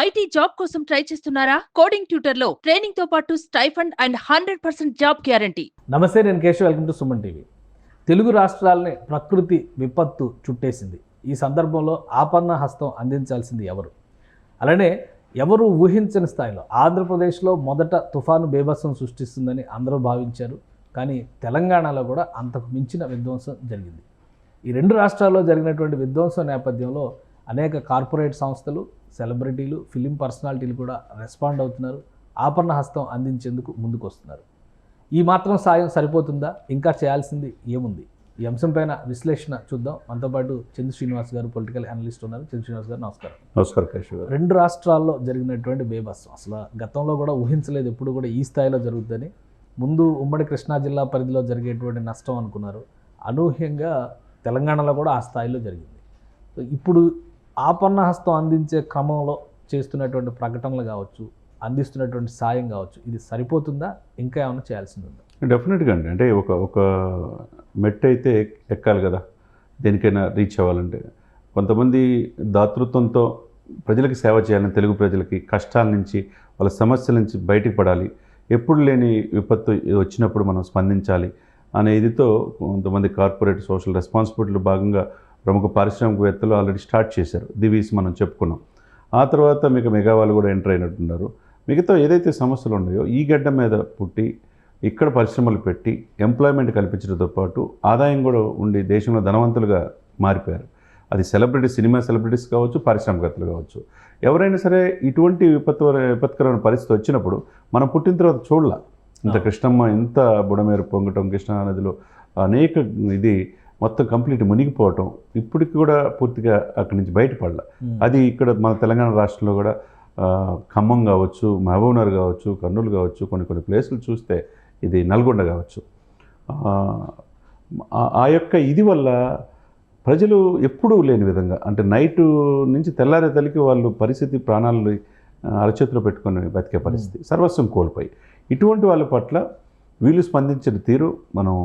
IT job కోసం try చేస్తున్నారా? Coding tutor లో ట్రైనింగ్ తో పాటు స్టైఫండ్ అండ్ 100% జాబ్ గ్యారంటీ. నమస్తే, నేను Keshav. Welcome to Suman TV. Telugu రాష్ట్రాలని ప్రకృతి విపత్తు చుట్టేసింది. ఈ సందర్భంలో ఆపన్న హస్తం అందించాల్సింది ఎవరు? అలానే ఎవరు ఊహించని స్థాయిలో ఆంధ్రప్రదేశ్లో మొదట తుఫాను బీభత్సం సృష్టిస్తుందని అందరూ భావించారు. కానీ తెలంగాణలో కూడా అంతకు మించిన విధ్వంసం జరిగింది. ఈ రెండు రాష్ట్రాల్లో జరిగినటువంటి విధ్వంసం నేపథ్యంలో అనేక కార్పొరేట్ సంస్థలు, సెలబ్రిటీలు, ఫిలిం పర్సనాలిటీలు కూడా రెస్పాండ్ అవుతున్నారు. ఆపన్న హస్తం అందించేందుకు ముందుకు వస్తున్నారు. ఈ మాత్రం సాయం సరిపోతుందా? ఇంకా చేయాల్సింది ఏముంది? ఈ అంశంపైన విశ్లేషణ చూద్దాం. మనతో పాటు చంద్ర శ్రీనివాస్ గారు, పొలిటికల్ అనలిస్ట్ ఉన్నారు. చంద్ర శ్రీనివాస్ గారు, నమస్కారం. నమస్కారం కేశవ్ గారు. రెండు రాష్ట్రాల్లో జరిగినటువంటి బేబత్సం అసలు గతంలో కూడా ఊహించలేదు ఎప్పుడు కూడా ఈ స్థాయిలో జరుగుతుందని. ముందు ఉమ్మడి కృష్ణా జిల్లా పరిధిలో జరిగేటువంటి నష్టం అనుకున్నారు. అనూహ్యంగా తెలంగాణలో కూడా ఆ స్థాయిలో జరిగింది. ఇప్పుడు ఆపన్న హస్తం అందించే క్రమంలో చేస్తున్నటువంటి ప్రకటనలు కావచ్చు, అందిస్తున్నటువంటి సాయం కావచ్చు, ఇది సరిపోతుందా? ఇంకా ఏమైనా చేయాల్సింది ఉందా? డెఫినెట్గా అండి. అంటే ఒక మెట్టు అయితే ఎక్కాలి కదా, దేనికైనా రీచ్ అవ్వాలంటే. కొంతమంది దాతృత్వంతో ప్రజలకి సేవ చేయాలని, తెలుగు ప్రజలకి కష్టాల నుంచి, వాళ్ళ సమస్యల నుంచి బయటికి పడాలి, ఎప్పుడు లేని విపత్తు వచ్చినప్పుడు మనం స్పందించాలి అనే ఇదితో కొంతమంది కార్పొరేట్ సోషల్ రెస్పాన్సిబిలిటీలో భాగంగా ప్రముఖ పారిశ్రామికవేత్తలు ఆల్రెడీ స్టార్ట్ చేశారు. దివీస్ మనం చెప్పుకున్నాం. ఆ తర్వాత మీకు మెగా వాళ్ళు కూడా ఎంటర్ అయినట్టున్నారు. మిగతా ఏదైతే సమస్యలు ఉన్నాయో ఈ గడ్డ మీద పుట్టి ఇక్కడ పరిశ్రమలు పెట్టి ఎంప్లాయ్మెంట్ కల్పించడంతో పాటు ఆదాయం కూడా ఉండి దేశంలో ధనవంతులుగా మారిపోయారు. అది సినిమా సెలబ్రిటీస్ కావచ్చు, పారిశ్రామికవేత్తలు కావచ్చు. ఎవరైనా సరే ఇటువంటి విపత్కరమైన పరిస్థితి వచ్చినప్పుడు మనం పుట్టిన తర్వాత చూడలా. ఇంత కృష్ణమ్మ, ఇంత బుడమేరు పొంగటం, కృష్ణా నదిలో అనేక ఇది మొత్తం కంప్లీట్ మునిగిపోవటం, ఇప్పటికి కూడా పూర్తిగా అక్కడి నుంచి బయటపడాల. అది ఇక్కడ మన తెలంగాణ రాష్ట్రంలో కూడా ఖమ్మం కావచ్చు, మహబూబ్నగర్ కావచ్చు, కర్నూలు కావచ్చు, కొన్ని ప్లేసులు చూస్తే, ఇది నల్గొండ కావచ్చు. ఆ యొక్క ఇది వల్ల ప్రజలు ఎప్పుడూ లేని విధంగా, అంటే నైటు నుంచి తెల్లారే తల్లికి వాళ్ళు పరిస్థితి, ప్రాణాలు అరచేతిలో పెట్టుకొని బతికే పరిస్థితి, సర్వస్వం కోల్పోయి. ఇటువంటి వాళ్ళ పట్ల వీళ్ళు స్పందించిన తీరు మనం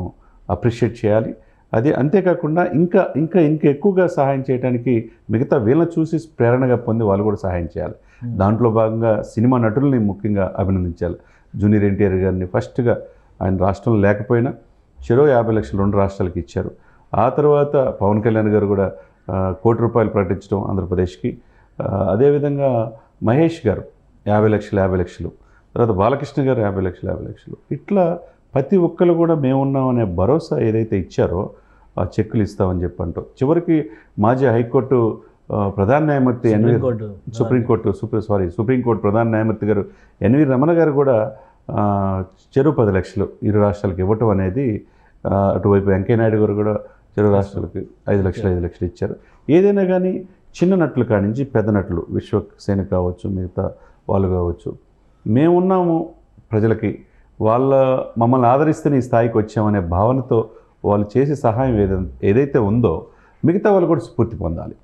అప్రిషియేట్ చేయాలి. అది అంతేకాకుండా ఇంకా ఇంకా ఇంకా ఎక్కువగా సహాయం చేయడానికి మిగతా వీళ్ళని చూసి ప్రేరణగా పొంది వాళ్ళు కూడా సహాయం చేయాలి. దాంట్లో భాగంగా సినిమా నటుల్ని ముఖ్యంగా అభినందించాలి. జూనియర్ ఎన్టీఆర్ గారిని ఫస్ట్గా ఆయన రాష్ట్రంలో లేకపోయినా చెరో 50 లక్షలు రెండు రాష్ట్రాలకి ఇచ్చారు. ఆ తర్వాత పవన్ కళ్యాణ్ గారు కూడా ₹1 కోటి ప్రకటించడం ఆంధ్రప్రదేశ్కి. అదేవిధంగా మహేష్ గారు 50 లక్షలు, తర్వాత బాలకృష్ణ గారు 50 లక్షలు. ఇట్లా ప్రతి ఒక్కరు కూడా మేమున్నాం అనే భరోసా ఏదైతే ఇచ్చారో ఆ చెక్కులు ఇస్తామని చెప్పంటూ, చివరికి మాజీ హైకోర్టు ప్రధాన న్యాయమూర్తి సుప్రీంకోర్టు ప్రధాన న్యాయమూర్తి గారు ఎన్వి రమణ గారు కూడా చెరో 10 లక్షలు ఇరు రాష్ట్రాలకు ఇవ్వటం అనేది, అటువైపు వెంకయ్యనాయుడు గారు కూడా చెరో రాష్ట్రాలకి 5 లక్షలు ఇచ్చారు. ఏదైనా కానీ చిన్న నటులు కానించి పెద్ద నటులు, విశ్వసేన కావచ్చు, మిగతా వాళ్ళు కావచ్చు, మేమున్నాము ప్రజలకి, వాళ్ళ మమ్మల్ని ఆదరిస్తేనే ఈ స్థాయికి వచ్చామనే భావనతో వాళ్ళు చేసే సహాయం ఏదైతే ఉందో మిగతా వాళ్ళు కూడా స్ఫూర్తి పొందాలి.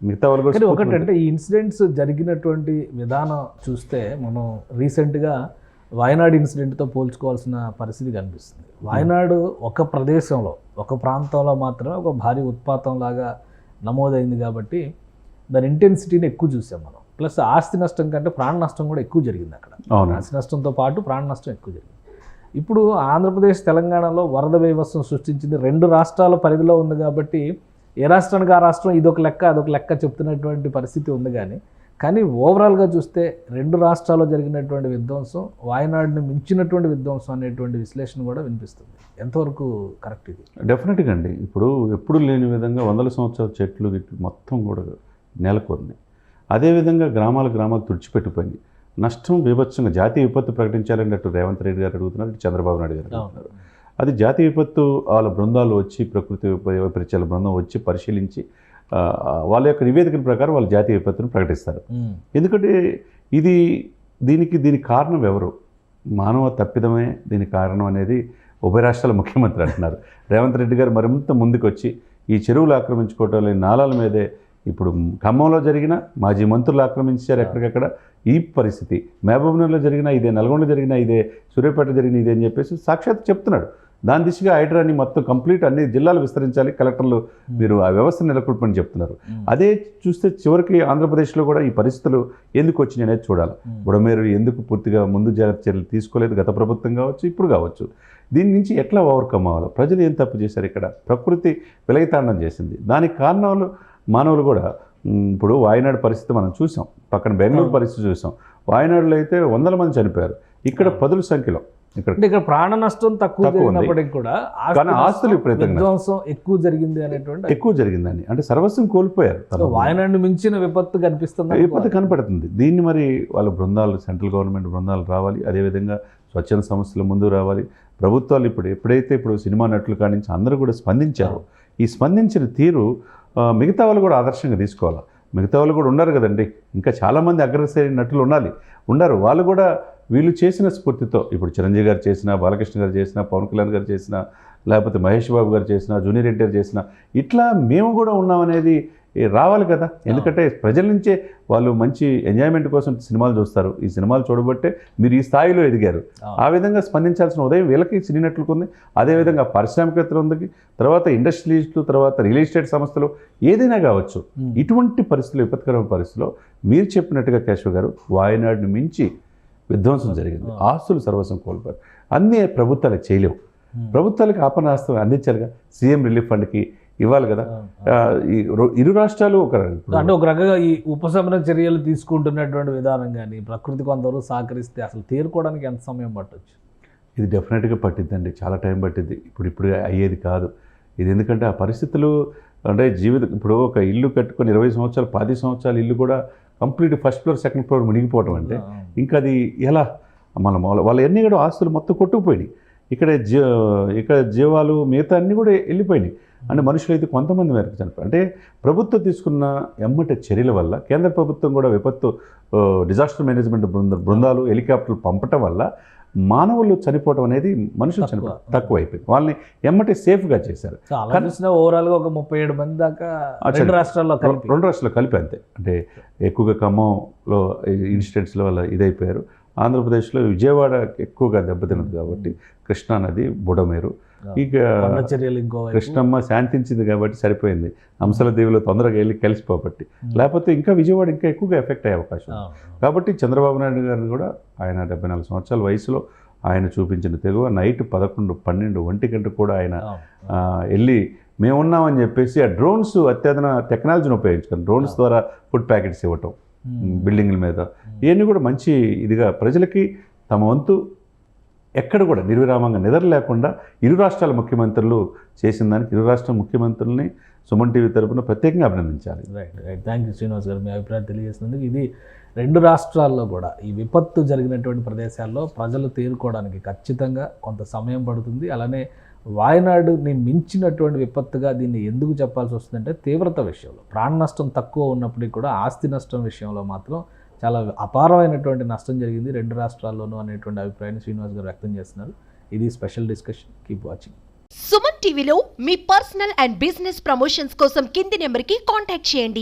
మిగతా వాళ్ళు కూడా ఒకటంటే ఈ ఇన్సిడెంట్స్ జరిగినటువంటి విధానం చూస్తే మనం రీసెంట్గా వాయనాడు ఇన్సిడెంట్తో పోల్చుకోవాల్సిన పరిస్థితి కనిపిస్తుంది. వాయనాడు ఒక ప్రదేశంలో, ఒక ప్రాంతంలో మాత్రమే ఒక భారీ ఉత్పాతం లాగా నమోదైంది కాబట్టి దాని ఇంటెన్సిటీని ఎక్కువ చూసాం మనం. ప్లస్ ఆస్తి నష్టం కంటే ప్రాణ నష్టం కూడా ఎక్కువ జరిగింది అక్కడ. ఆస్తి నష్టంతో పాటు ప్రాణ నష్టం ఎక్కువ జరిగింది. ఇప్పుడు ఆంధ్రప్రదేశ్, తెలంగాణలో వరద బీభత్సం సృష్టించింది రెండు రాష్ట్రాల పరిధిలో ఉంది కాబట్టి ఏ రాష్ట్రానికి ఆ రాష్ట్రం ఇదొక లెక్క అదొక లెక్క చెప్తున్నటువంటి పరిస్థితి ఉంది. కానీ ఓవరాల్గా చూస్తే రెండు రాష్ట్రాల్లో జరిగినటువంటి విధ్వంసం వాయనాడుని మించినటువంటి విధ్వంసం అనేటువంటి విశ్లేషణ కూడా వినిపిస్తుంది. ఎంతవరకు కరెక్ట్ ఇది? డెఫినెట్గా అండి. ఇప్పుడు ఎప్పుడు లేని విధంగా 100 సంవత్సరాల చెట్లు మొత్తం కూడా నెలకొంది. అదేవిధంగా గ్రామాలు తుడిచిపెట్టిపోయింది. నష్టం బీభత్సంగా జాతీయ విపత్తు ప్రకటించాలని అటు రేవంత్ రెడ్డి గారు అడుగుతున్నారు, ఇటు చంద్రబాబు నాయుడు గారు అడుగుతున్నారు. అది జాతీయ విపత్తు వాళ్ళ బృందాలు వచ్చి, ప్రకృతి వైపరీత్యాల బృందం వచ్చి పరిశీలించి వాళ్ళ యొక్క నివేదికల ప్రకారం వాళ్ళు జాతీయ విపత్తును ప్రకటిస్తారు. ఎందుకంటే దీనికి కారణం ఎవరు? మానవ తప్పిదమే దీనికి కారణం అనేది ఉభయ రాష్ట్రాల ముఖ్యమంత్రి అంటున్నారు. రేవంత్ రెడ్డి గారు మరింత ముందుకు వచ్చి ఈ చెరువులు ఆక్రమించుకోవటం, నాలాల మీదే ఇప్పుడు ఖమ్మంలో జరిగిన మాజీ మంత్రులు ఆక్రమించారు ఎక్కడికక్కడ. ఈ పరిస్థితి మహబూబ్నగర్లో జరిగినా ఇదే, నల్గొండ జరిగినా ఇదే, సూర్యాపేట జరిగిన ఇదే అని చెప్పేసి సాక్షాత్ చెప్తున్నాడు. దాని దిశగా హైడ్రాని మొత్తం కంప్లీట్ అన్ని జిల్లాలు విస్తరించాలి, కలెక్టర్లు మీరు ఆ వ్యవస్థ నెలకొల్పని చెప్తున్నారు. అదే చూస్తే చివరికి ఆంధ్రప్రదేశ్లో కూడా ఈ పరిస్థితులు ఎందుకు వచ్చినాయి అనేది చూడాలి. బుడమేరు ఎందుకు పూర్తిగా ముందు జాగ్రత్త చర్యలు తీసుకోలేదు, గత ప్రభుత్వం కావచ్చు, ఇప్పుడు కావచ్చు. దీని నుంచి ఎట్లా ఓవర్కమ్ అవ్వాలి? ప్రజలు ఏం తప్పు చేశారు? ఇక్కడ ప్రకృతి విలయతాండం చేసింది. దానికి కారణాలు మానవులు కూడా. ఇప్పుడు వాయనాడు పరిస్థితి మనం చూసాం, పక్కన బెంగళూరు పరిస్థితి చూసాం. వాయనాడులో అయితే 100 మంది చనిపోయారు, ఇక్కడ 10 సంఖ్యలో. ఇక్కడ ప్రాణ నష్టం తక్కువ జరిగినప్పటికీ కూడా కానీ ఆస్తులు విపరీతంగా విధ్వంసం ఎక్కువ జరిగింది అనేటువంటి ఎక్కువ జరిగిందని, అంటే సర్వస్వం కోల్పోయారు. వాయనాడుని మించిన విపత్తు కనిపిస్తుంది, విపత్తు కనపడుతుంది. దీన్ని మరి వాళ్ళ బృందాలు, సెంట్రల్ గవర్నమెంట్ బృందాలు రావాలి, అదేవిధంగా స్వచ్ఛంద సంస్థలు ముందు రావాలి. ప్రభుత్వాలు ఇప్పుడు సినిమా నటులు కానించి అందరూ కూడా స్పందించారు. ఈ స్పందించిన తీరు మిగతా వాళ్ళు కూడా ఆదర్శంగా తీసుకోవాలి. మిగతా వాళ్ళు కూడా ఉన్నారు కదండి, ఇంకా చాలామంది అగ్రశ్రేణి నటులు ఉన్నారు. వాళ్ళు కూడా వీళ్ళు చేసిన స్ఫూర్తితో, ఇప్పుడు చిరంజీవి గారు చేసిన, బాలకృష్ణ గారు చేసిన, పవన్ కళ్యాణ్ గారు చేసిన, లేకపోతే మహేష్ బాబు గారు చేసిన, జూనియర్ ఎన్టీఆర్ చేసిన, ఇట్లా మేము కూడా ఉన్నామనేది రావాలి కదా. ఎందుకంటే ప్రజల నుంచే వాళ్ళు మంచి ఎంజాయ్మెంట్ కోసం సినిమాలు చూస్తారు. ఈ సినిమాలు చూడబట్టే మీరు ఈ స్థాయిలో ఎదిగారు. ఆ విధంగా స్పందించాల్సిన ఉదయం వీళ్ళకి సినీ నటులకు ఉంది, అదేవిధంగా పారిశ్రామికవేత్తలు ఉంది, తర్వాత ఇండస్ట్రియలిస్టులు, తర్వాత రియల్ ఎస్టేట్ సంస్థలు, ఏదైనా కావచ్చు. ఇటువంటి పరిస్థితులు, విపత్కరమైన పరిస్థితుల్లో మీరు చెప్పినట్టుగా కేశవ్ గారు, వాయనాడుని మించి విధ్వంసం జరిగింది, ఆస్తులు సర్వస్వం కోల్పోయారు. అన్నీ ప్రభుత్వాలకు చేయలేవు. ప్రభుత్వాలకు ఆపన్నాస్తం అందించాలిగా. సీఎం రిలీఫ్ ఫండ్కి ఇవ్వాలి కదా. ఇరు రాష్ట్రాలు అంటే ఒక రకంగా ఈ ఉపశమన చర్యలు తీసుకుంటున్నటువంటి విధానం కానీ ప్రకృతి కొంతవరకు సహకరిస్తే అసలు తేరుకోవడానికి ఎంత సమయం పట్టవచ్చు? ఇది డెఫినెట్గా పట్టిద్దండి, చాలా టైం పట్టిద్ది. ఇప్పుడు అయ్యేది కాదు ఇది. ఎందుకంటే ఆ పరిస్థితులు అంటే ఇప్పుడు ఒక ఇల్లు కట్టుకొని 20 సంవత్సరాలు 10 సంవత్సరాలు ఇల్లు కూడా complete first floor second floor మునిగిపోవటం అంటే ఇంకా అది ఎలా? వాళ్ళ అన్నీ కూడా ఆస్తులు మొత్తం కొట్టుకుపోయినాయి. ఇక్కడ జీవాలు మిగతా అన్నీ కూడా వెళ్ళిపోయినాయి. అంటే మనుషులు అయితే కొంతమంది మేరకు చనిపోయారు. అంటే ప్రభుత్వం తీసుకున్న ఎమ్మటి చర్యల వల్ల, కేంద్ర ప్రభుత్వం కూడా విపత్తు డిజాస్టర్ మేనేజ్మెంట్ బృందాలు, హెలికాప్టర్లు పంపటం వల్ల మానవులు చనిపోవడం అనేది మనుషులు చనిపోవడం తక్కువైపోయింది. వాళ్ళని ఎమ్మటి సేఫ్గా చేశారు. ఓవరాల్గా ఒక 37 మంది దాకా రెండు రాష్ట్రాల్లో కలిపి అంతే. అంటే ఎక్కువగా ఖమ్మంలో ఇన్సిడెంట్స్లో వల్ల ఇదైపోయారు. ఆంధ్రప్రదేశ్లో విజయవాడ ఎక్కువగా దెబ్బతిన్నది కాబట్టి కృష్ణా నది, బుడమేరు, ఇక కృష్ణమ్మ శాంతించింది కాబట్టి సరిపోయింది. అంశల దేవిలో తొందరగా వెళ్ళి కలిసిపోబట్టి, లేకపోతే ఇంకా విజయవాడ ఇంకా ఎక్కువగా ఎఫెక్ట్ అయ్యే అవకాశం. కాబట్టి చంద్రబాబు నాయుడు గారిని కూడా ఆయన 74 సంవత్సరాల వయసులో ఆయన చూపించిన తెగువ నైట్ 11, 12, 1 గంట కూడా ఆయన వెళ్ళి మేమున్నామని చెప్పేసి ఆ డ్రోన్స్, అత్యధున టెక్నాలజీని ఉపయోగించుకొని డ్రోన్స్ ద్వారా ఫుడ్ ప్యాకెట్స్ ఇవ్వటం బిల్డింగ్ల మీద, ఇవన్నీ కూడా మంచి ఇదిగా ప్రజలకి తమ వంతు ఎక్కడ కూడా నిర్విరామంగా నిద్ర లేకుండా ఇరు రాష్ట్రాల ముఖ్యమంత్రులు చేసిన దానికి ఇరు రాష్ట్రాల ముఖ్యమంత్రుల్ని సుమన్ టీవీ తరపున ప్రత్యేకంగా అభినందించాలి. రైట్. థ్యాంక్ యూ శ్రీనివాస్ గారు, మీ అభిప్రాయం తెలియజేసినందుకు. ఇది 2 రాష్ట్రాల్లో కూడా ఈ విపత్తు జరిగినటువంటి ప్రదేశాల్లో ప్రజలు తేరుకోవడానికి ఖచ్చితంగా కొంత సమయం పడుతుంది. అలానే వాయనాడుని మించినటువంటి విపత్తుగా దీన్ని ఎందుకు చెప్పాల్సి వస్తుందంటే తీవ్రత విషయంలో, ప్రాణ నష్టం తక్కువ ఉన్నప్పటికీ కూడా ఆస్తి నష్టం విషయంలో మాత్రం చాలా అపారమైనటువంటి నష్టం జరిగింది 2 రాష్ట్రాల్లోనూ అనేటువంటి అభిప్రాయాన్ని శ్రీనివాస్ గారు వ్యక్తం చేస్తున్నారు. ఇది special discussion. Keep watching. Suman టీవీలో మీ పర్సనల్ అండ్ బిజినెస్ ప్రమోషన్స్ కోసం కింది నెంబర్కి కాంటాక్ట్ చేయండి.